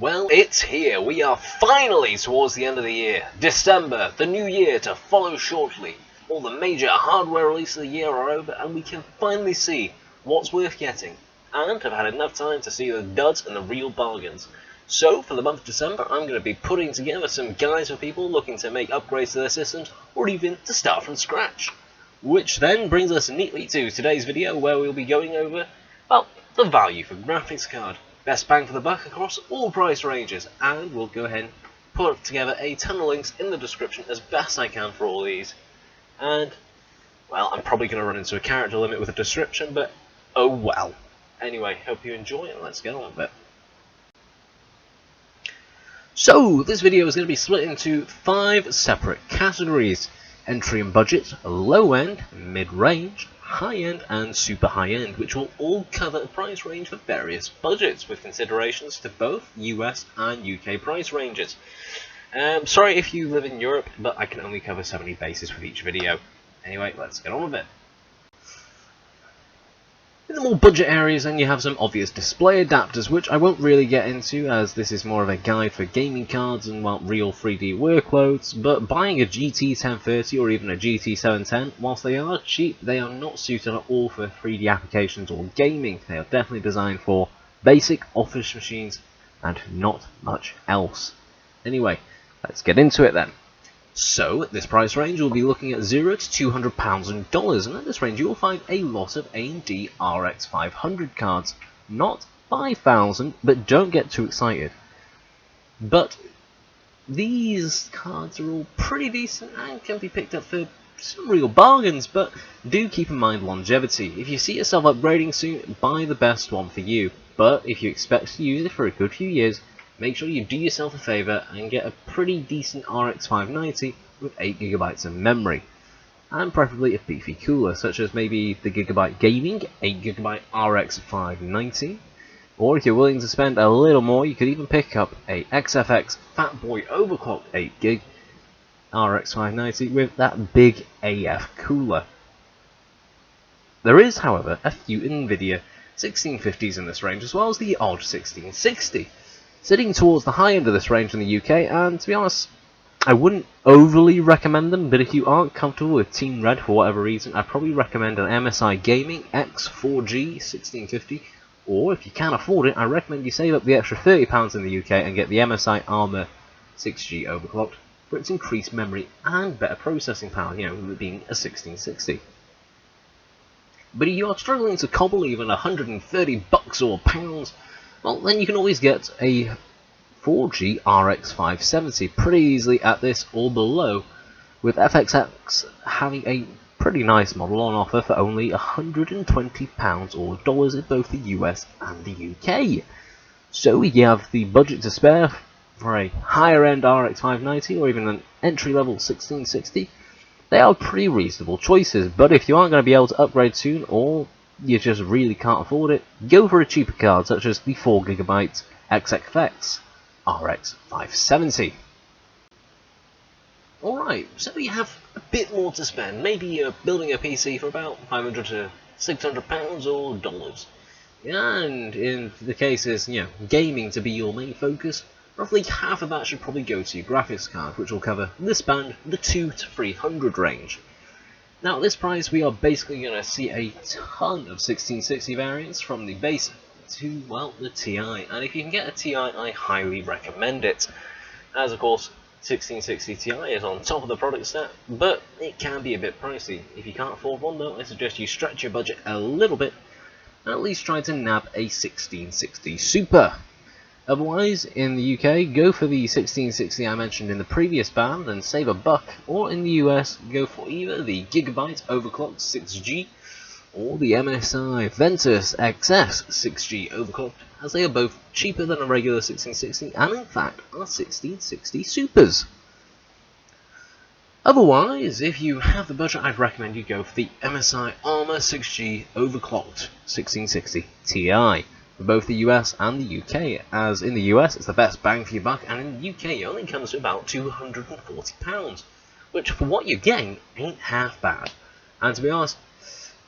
Well, it's here. We are finally towards the end of the year. December, the new year to follow shortly. All the major hardware releases of the year are over, and we can finally see what's worth getting. And have had enough time to see the duds and the real bargains. So, for the month of December, I'm going to be putting together some guides for people looking to make upgrades to their systems, or even to start from scratch. Which then brings us neatly to today's video, where we'll be going over, well, the value for graphics card. Best bang for the buck across all price ranges, and we'll go ahead and put together a ton of links in the description as best I can for all these. And, well, I'm probably going to run into a character limit with a description, but oh well. Anyway, hope you enjoy and let's get on with it. So, this video is going to be split into 5 separate categories: entry and budget, low end, mid-range, high-end and super high-end, which will all cover a price range for various budgets, with considerations to both US and UK price ranges. Sorry if you live in Europe, but I can only cover 70 bases with each video. Anyway, let's get on with it. In the more budget areas, then you have some obvious display adapters, which I won't really get into, as this is more of a guide for gaming cards and, well, real 3D workloads. But buying a GT 1030 or even a GT 710, whilst they are cheap, they are not suited at all for 3D applications or gaming. They are definitely designed for basic office machines and not much else. Anyway, let's get into it then. So, at this price range, we'll be looking at £0 to £200 in dollars, and at this range you will find a lot of AMD RX 500 cards. Not 5,000, but don't get too excited. But these cards are all pretty decent and can be picked up for some real bargains, but do keep in mind longevity. If you see yourself upgrading soon, buy the best one for you, but if you expect to use it for a good few years, make sure you do yourself a favour and get a pretty decent RX 590 with 8GB of memory, and preferably a beefy cooler, such as maybe the Gigabyte Gaming 8GB RX 590, or if you're willing to spend a little more, you could even pick up a XFX Fatboy overclocked 8GB RX 590 with that big AF cooler. There is, however, a few NVIDIA 1650s in this range, as well as the odd 1660. Sitting towards the high end of this range in the UK, and to be honest, I wouldn't overly recommend them, but if you aren't comfortable with Team Red for whatever reason, I'd probably recommend an MSI Gaming X4G 1650, or if you can't afford it, I recommend you save up the extra £30 in the UK and get the MSI Armour 6G overclocked for its increased memory and better processing power, you know, with it being a 1660. But if you are struggling to cobble even $130 or pounds, well, then you can always get a 4G RX 570 pretty easily at this or below, with FXX having a pretty nice model on offer for only £120 or dollars in both the US and the UK. So you have the budget to spare for a higher end RX 590 or even an entry level 1660. They are pretty reasonable choices, but if you aren't going to be able to upgrade soon, or you just really can't afford it, go for a cheaper card such as the 4GB XFX RX 570. Alright, so you have a bit more to spend. Maybe you're building a PC for about £500 to £600 or dollars. And in the cases, you know, gaming to be your main focus, roughly half of that should probably go to your graphics card, which will cover this band, the 200 to 300 range. Now at this price we are basically going to see a ton of 1660 variants, from the base to, well, the TI, and if you can get a TI I highly recommend it, as of course 1660 Ti is on top of the product set, but it can be a bit pricey. If you can't afford one though, I suggest you stretch your budget a little bit and at least try to nab a 1660 Super. Otherwise, in the UK, go for the 1660 I mentioned in the previous band and save a buck, or in the US, go for either the Gigabyte overclocked 6G or the MSI Ventus XS 6G overclocked, as they are both cheaper than a regular 1660 and in fact are 1660 Supers. Otherwise, if you have the budget, I'd recommend you go for the MSI Armour 6G overclocked 1660 Ti. For both the US and the UK, as in the US it's the best bang for your buck, and in the UK it only comes to about £240, which for what you're getting ain't half bad. And to be honest,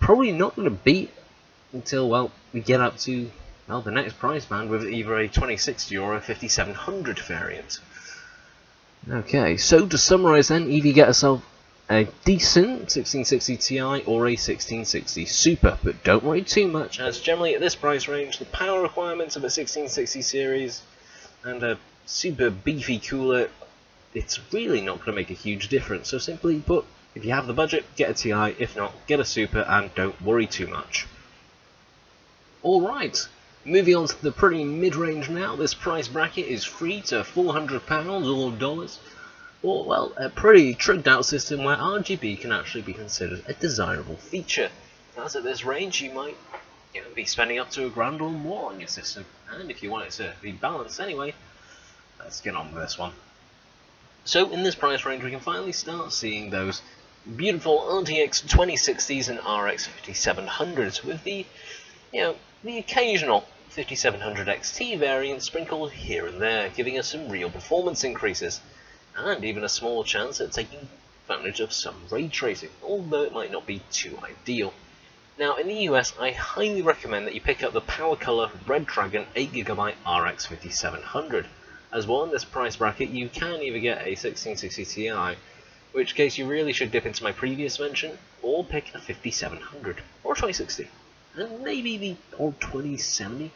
probably not going to beat until, well, we get up to well, the next price band with either a 2060 or a 5700 variant. Okay, so to summarise then, either get yourself a decent 1660 Ti or a 1660 Super, but don't worry too much, as generally at this price range, the power requirements of a 1660 series and a super beefy cooler, it's really not going to make a huge difference. So simply put, if you have the budget, get a Ti, if not, get a Super and don't worry too much. Alright, moving on to the pretty mid-range now. This price bracket is free to £400 or dollars, or, well, a pretty tricked out system where RGB can actually be considered a desirable feature. As at this range, you might be spending up to £1,000 or more on your system, and if you want it to be balanced anyway, let's get on with this one. So in this price range we can finally start seeing those beautiful RTX 2060s and RX 5700s with the occasional 5700 XT variant sprinkled here and there, giving us some real performance increases, and even a small chance at taking advantage of some ray tracing, although it might not be too ideal. Now in the US, I highly recommend that you pick up the PowerColor Red Dragon 8GB RX 5700, as well in this price bracket you can either get a 1660 Ti, in which case you really should dip into my previous mention, or pick a 5700 or a 2060, and maybe the old 2070,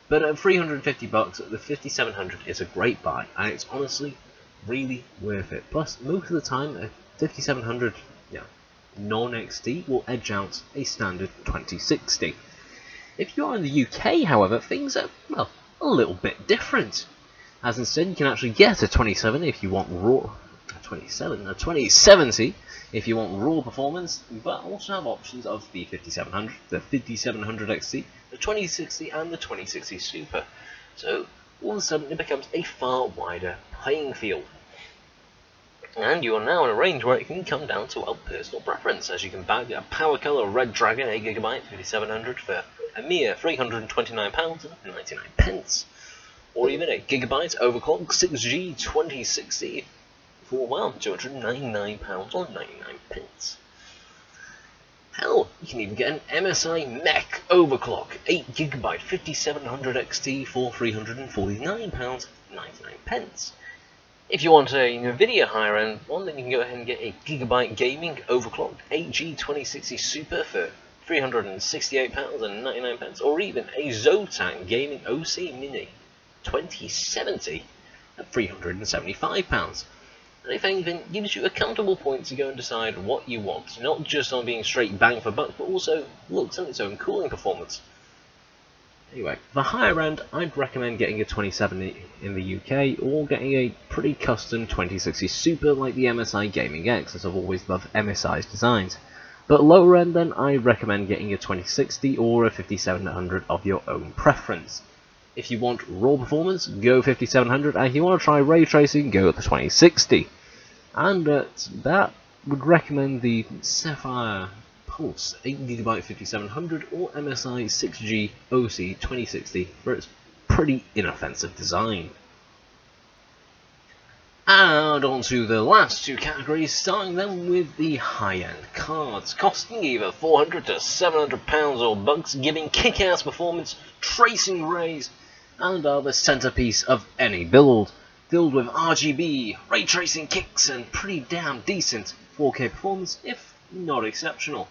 but at $350 the 5700 is a great buy, and it's honestly really worth it. Plus, most of the time, a 5700 non-XT will edge out a standard 2060. If you are in the UK, however, things are, well, a little bit different, as instead you can actually get a 2070 if you want raw, a 2070 if you want raw performance, but also have options of the 5700, the 5700 XT, the 2060 and the 2060 Super. So all of a sudden it becomes a far wider playing field. And you are now in a range where it can come down to personal preference, as you can bag a PowerColor Red Dragon 8GB 5700 for a mere £329.99, or even a Gigabyte Overclock 6G 2060 for, well, £299.99. Hell, you can even get an MSI Mech Overclock 8GB 5700 XT for £349.99. If you want a Nvidia higher end one, then you can go ahead and get a Gigabyte Gaming Overclocked 8G 2060 Super for £368.99, or even a Zotac Gaming OC Mini 2070 at £375. And if anything, gives you a comfortable point to go and decide what you want, not just on being straight bang for buck, but also looks at its own cooling performance. Anyway, for higher end, I'd recommend getting a 2070 in the UK, or getting a pretty custom 2060 Super like the MSI Gaming X, as I've always loved MSI's designs. But lower end then, I recommend getting a 2060 or a 5700 of your own preference. If you want raw performance, go 5700, and if you want to try ray tracing, go the 2060. And that would recommend the Sapphire Pulse 8GB 5700 or MSI 6G OC 2060 for its pretty inoffensive design. And on to the last two categories, starting then with the high-end cards, costing either £400 to £700 or bucks, giving kick-ass performance, tracing rays, and are the centerpiece of any build, filled with RGB, ray tracing kicks, and pretty damn decent 4K performance, if not exceptional.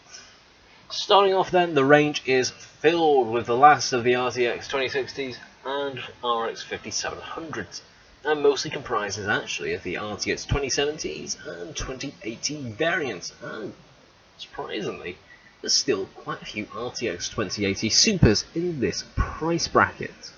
Starting off then, the range is filled with the last of the RTX 2060s and RX 5700s, and mostly comprises actually of the RTX 2070s and 2080 variants, and surprisingly, there's still quite a few RTX 2080 Supers in this price bracket.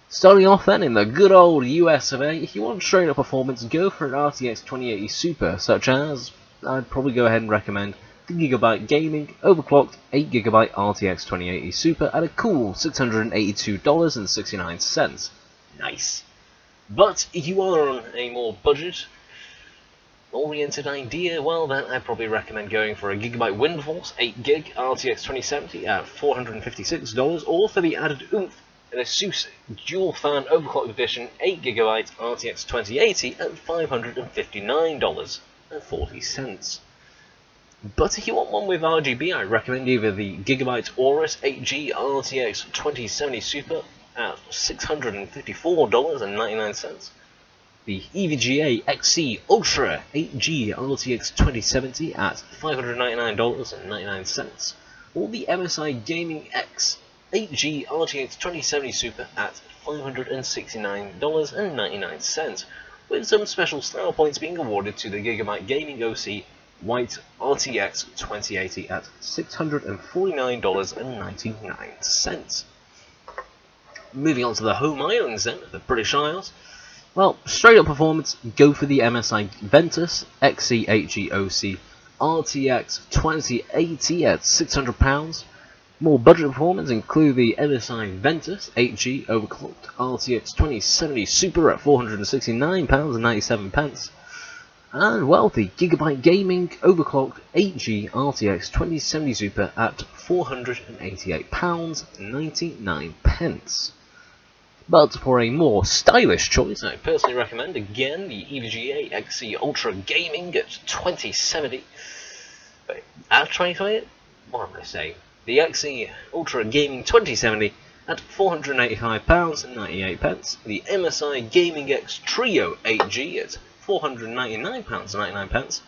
Starting off then in the good old US of A, if you want straight up performance, go for an RTX 2080 Super, such as, I'd probably go ahead and recommend the Gigabyte Gaming Overclocked 8GB RTX 2080 Super at a cool $682.69. Nice. But if you are on a more budget oriented idea, well then I'd probably recommend going for a Gigabyte Windforce 8GB RTX 2070 at $456, or for the added oomph, an ASUS Dual Fan Overclocked Edition 8GB RTX 2080 at $559.40. But if you want one with RGB, I recommend either the Gigabyte Aorus 8G RTX 2070 Super at $654.99, the EVGA XC Ultra 8G RTX 2070 at $599.99, or the MSI Gaming X 8G RTX 2070 Super at $569.99, with some special style points being awarded to the Gigabyte Gaming OC White RTX 2080 at $649.99. Moving on to the home islands then, the British Isles. Well, straight up performance, go for the MSI Ventus XC8GOC RTX 2080 at £600. More budget performance include the MSI Ventus 8G overclocked RTX 2070 Super at £469.97. And well, the Gigabyte Gaming overclocked 8G RTX 2070 Super at £488.99. But for a more stylish choice, I personally recommend again the EVGA XC Ultra Gaming at 2070. Wait, at 2020? What am I saying? The XC Ultra Gaming 2070 at £485.98. The MSI Gaming X Trio 8G at £499.99,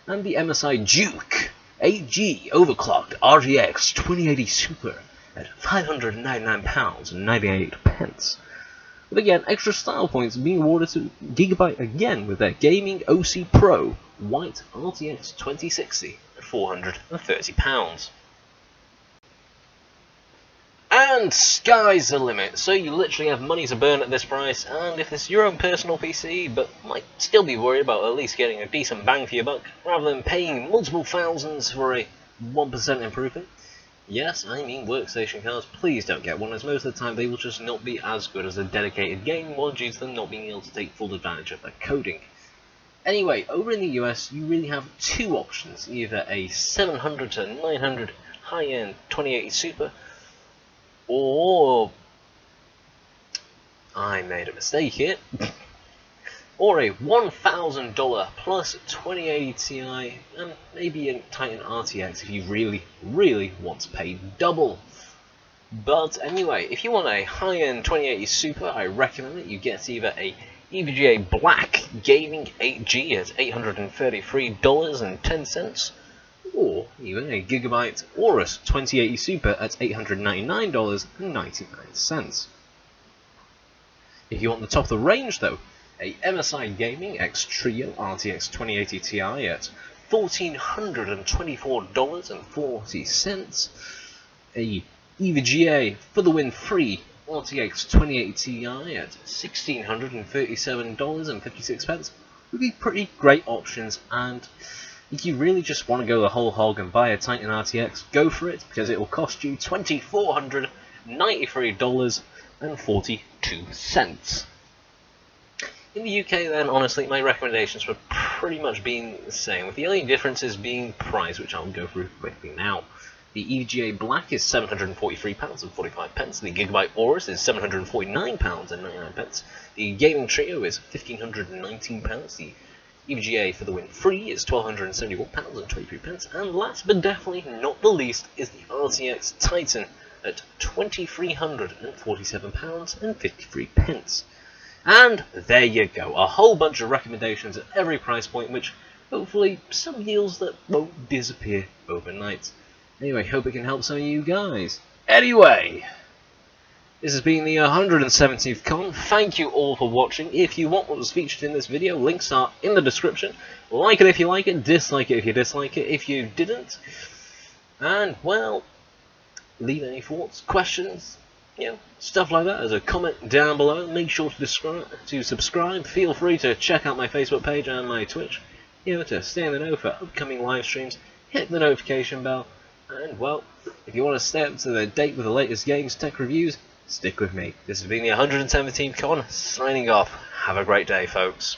and the MSI Duke 8G Overclocked RGX 2080 Super at £599.98. But again, extra style points being awarded to Gigabyte again with their Gaming OC Pro White RTX 2060 at £430. And sky's the limit, so you literally have money to burn at this price, and if it's your own personal PC, but might still be worried about at least getting a decent bang for your buck, rather than paying multiple thousands for a 1% improvement. Yes, I mean workstation cards, please don't get one, as most of the time they will just not be as good as a dedicated gaming one due to them not being able to take full advantage of their coding. Anyway, over in the US, you really have two options, either a 700 to 900 high-end 2080 Super, or I made a mistake here, or a $1,000 plus 2080 Ti and maybe a Titan RTX if you really want to pay double. But anyway, if you want a high-end 2080 Super, I recommend that you get either a EVGA Black Gaming 8G at $833.10, or even a Gigabyte Aorus 2080 Super at $899.99. If you want the top of the range though, a MSI Gaming X Trio RTX 2080 Ti at $1,424.40, a EVGA For the Win Free RTX 2080 Ti at $1,637.56 would be pretty great options, and if you really just want to go the whole hog and buy a Titan RTX, go for it, because it will cost you $2,493.42. In the UK then, honestly, my recommendations were pretty much being the same, with the only differences being price, which I'll go through quickly now. The EVGA Black is £743.45, the Gigabyte Aorus is £749.99, the Gaming Trio is £1,519, the EVGA For the Win Free is £1,271.23, and last but definitely not the least is the RTX Titan at £2,347.53. And there you go, a whole bunch of recommendations at every price point, which hopefully some deals that won't disappear overnight. Anyway, hope it can help some of you guys. Anyway, this has been the 117th Con. Thank you all for watching. If you want what was featured in this video, links are in the description. Like it if you like it, dislike it if you dislike it. If you didn't, and well, leave any thoughts, questions, stuff like that as a comment down below. Make sure to subscribe. Feel free to check out my Facebook page and my Twitch, to stay in the know for upcoming live streams. Hit the notification bell, and well, if you want to stay up to the date with the latest games, tech reviews, stick with me. This has been the 117th Con, signing off. Have a great day, folks.